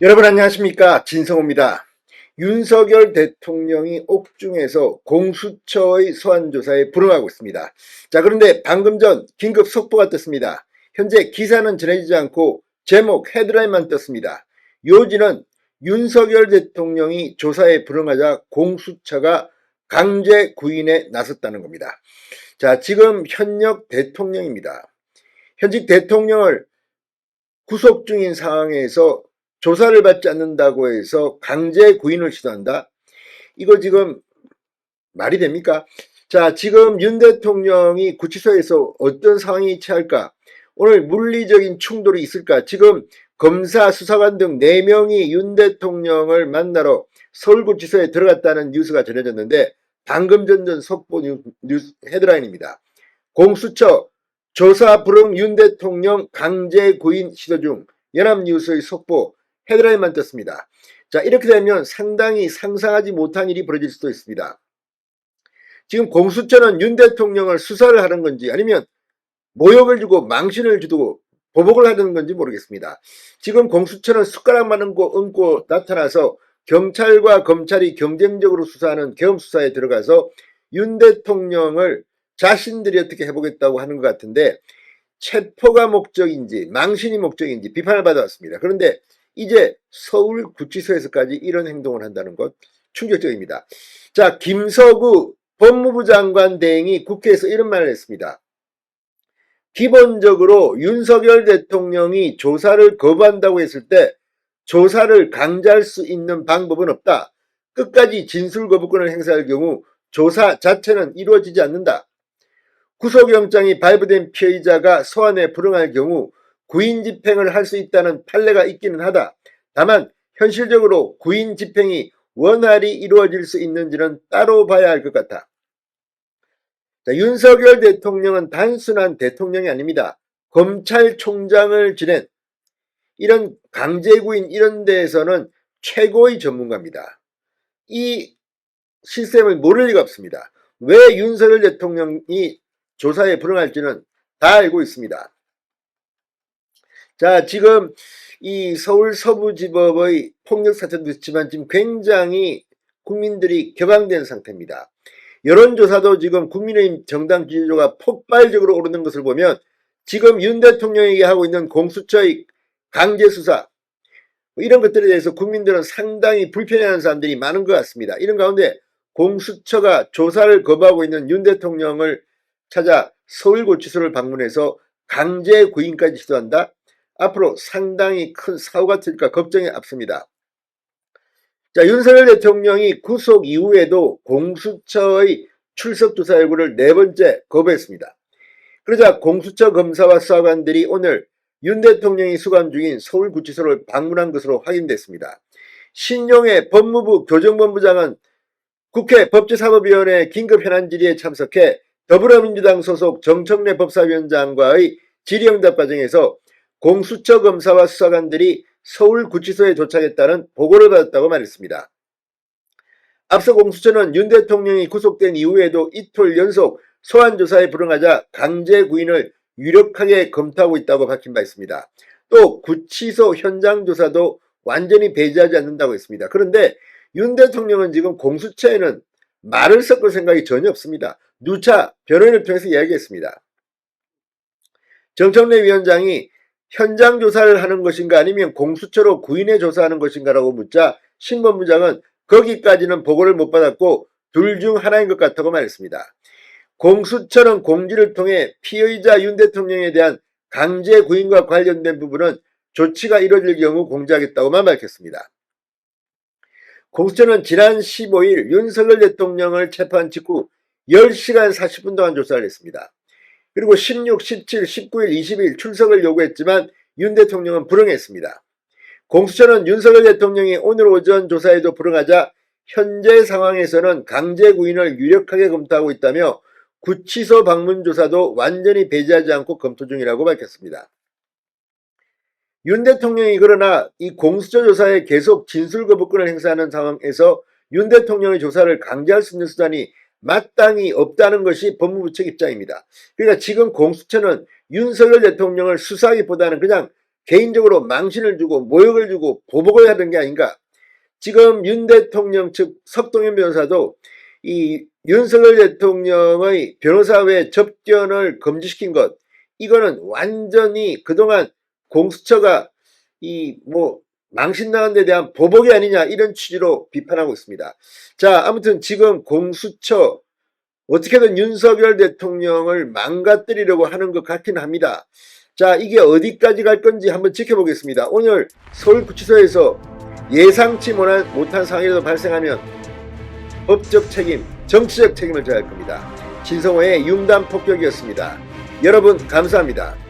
여러분 안녕하십니까, 진성호입니다. 윤석열 대통령이 옥중에서 공수처의 소환조사에 불응하고 있습니다. 자, 그런데 방금 전 긴급 속보가 떴습니다. 현재 기사는 전해지지 않고 제목 헤드라인만 떴습니다. 요지는 윤석열 대통령이 조사에 불응하자 공수처가 강제 구인에 나섰다는 겁니다. 자, 지금 현역 대통령입니다. 현직 대통령을 구속 중인 상황에서 조사를 받지 않는다고 해서 강제 구인을 시도한다? 이거 지금 말이 됩니까? 자, 지금 윤 대통령이 구치소에서 어떤 상황이 처할까? 오늘 물리적인 충돌이 있을까? 지금 검사, 수사관 등 4명이 윤 대통령을 만나러 서울구치소에 들어갔다는 뉴스가 전해졌는데, 방금 전전 속보 뉴스 헤드라인입니다. 공수처 조사 불응 윤 대통령 강제 구인 시도 중, 연합뉴스의 속보 헤드라인만 떴습니다. 자, 이렇게 되면 상당히 상상하지 못한 일이 벌어질 수도 있습니다. 지금 공수처는 윤 대통령을 수사를 하는 건지 아니면 모욕을 주고 망신을 주고 보복을 하는 건지 모르겠습니다. 지금 공수처는 숟가락만 얹고 나타나서 경찰과 검찰이 경쟁적으로 수사하는 계엄수사에 들어가서 윤 대통령을 자신들이 어떻게 해보겠다고 하는 것 같은데, 체포가 목적인지 망신이 목적인지 비판을 받아왔습니다. 그런데 이제 서울구치소에서까지 이런 행동을 한다는 것 충격적입니다. 자, 김서구 법무부 장관 대행이 국회에서 이런 말을 했습니다. 기본적으로 윤석열 대통령이 조사를 거부한다고 했을 때 조사를 강제할 수 있는 방법은 없다. 끝까지 진술 거부권을 행사할 경우 조사 자체는 이루어지지 않는다. 구속영장이 발부된 피의자가 소환에 불응할 경우 구인 집행을 할 수 있다는 판례가 있기는 하다. 다만 현실적으로 구인 집행이 원활히 이루어질 수 있는지는 따로 봐야 할 것 같아. 자, 윤석열 대통령은 단순한 대통령이 아닙니다. 검찰총장을 지낸 이런 강제구인 이런 데에서는 최고의 전문가입니다. 이 시스템을 모를 리가 없습니다. 왜 윤석열 대통령이 조사에 불응할지는 다 알고 있습니다. 자, 지금 이 서울 서부지법의 폭력 사건도 있지만 지금 굉장히 국민들이 격앙된 상태입니다. 여론조사도 지금 국민의힘 정당 지지도가 폭발적으로 오르는 것을 보면 지금 윤 대통령에게 하고 있는 공수처의 강제수사, 이런 것들에 대해서 국민들은 상당히 불편해하는 사람들이 많은 것 같습니다. 이런 가운데 공수처가 조사를 거부하고 있는 윤 대통령을 찾아 서울구치소를 방문해서 강제 구인까지 시도한다? 앞으로 상당히 큰 사고가 터질까 걱정이 앞섭니다. 자, 윤석열 대통령이 구속 이후에도 공수처의 출석조사 요구를 4번째 거부했습니다. 그러자 공수처 검사와 수사관들이 오늘 윤 대통령이 수감 중인 서울구치소를 방문한 것으로 확인됐습니다. 신용해 법무부 교정본부장은 국회 법제사법위원회 긴급현안 질의에 참석해 더불어민주당 소속 정청래 법사위원장과의 질의응답 과정에서 공수처 검사와 수사관들이 서울구치소에 도착했다는 보고를 받았다고 말했습니다. 앞서 공수처는 윤 대통령이 구속된 이후에도 이틀 연속 소환조사에 불응하자 강제 구인을 유력하게 검토하고 있다고 밝힌 바 있습니다. 또 구치소 현장 조사도 완전히 배제하지 않는다고 했습니다. 그런데 윤 대통령은 지금 공수처에는 말을 섞을 생각이 전혀 없습니다. 누차 변호인을 통해서 이야기했습니다. 정청래 위원장이 현장 조사를 하는 것인가 아니면 공수처로 구인해 조사하는 것인가라고 묻자 신본부장은 거기까지는 보고를 못 받았고 둘 중 하나인 것 같다고 말했습니다. 공수처는 공지를 통해 피의자 윤 대통령에 대한 강제 구인과 관련된 부분은 조치가 이뤄질 경우 공지하겠다고만 밝혔습니다. 공수처는 지난 15일 윤석열 대통령을 체포한 직후 10시간 40분 동안 조사를 했습니다. 그리고 16, 17, 19일, 20일 출석을 요구했지만 윤 대통령은 불응했습니다. 공수처는 윤석열 대통령이 오늘 오전 조사에도 불응하자 현재 상황에서는 강제 구인을 유력하게 검토하고 있다며 구치소 방문 조사도 완전히 배제하지 않고 검토 중이라고 밝혔습니다. 윤 대통령이 그러나 이 공수처 조사에 계속 진술 거부권을 행사하는 상황에서 윤 대통령의 조사를 강제할 수 있는 수단이 마땅히 없다는 것이 법무부 측 입장입니다. 그러니까 지금 공수처는 윤석열 대통령을 수사하기보다는 그냥 개인적으로 망신을 주고 모욕을 주고 보복을 하던 게 아닌가. 지금 윤 대통령 측 석동현 변호사도 이 윤석열 대통령의 변호사 외 접견을 금지시킨 것, 이거는 완전히 그동안 공수처가 망신당한 데 대한 보복이 아니냐, 이런 취지로 비판하고 있습니다. 자, 아무튼 지금 공수처 어떻게든 윤석열 대통령을 망가뜨리려고 하는 것 같긴 합니다. 자, 이게 어디까지 갈 건지 한번 지켜보겠습니다. 오늘 서울구치소에서 예상치 못한 상황이라도 발생하면 법적 책임, 정치적 책임을 져야 할 겁니다. 진성호의 융단 폭격이었습니다. 여러분 감사합니다.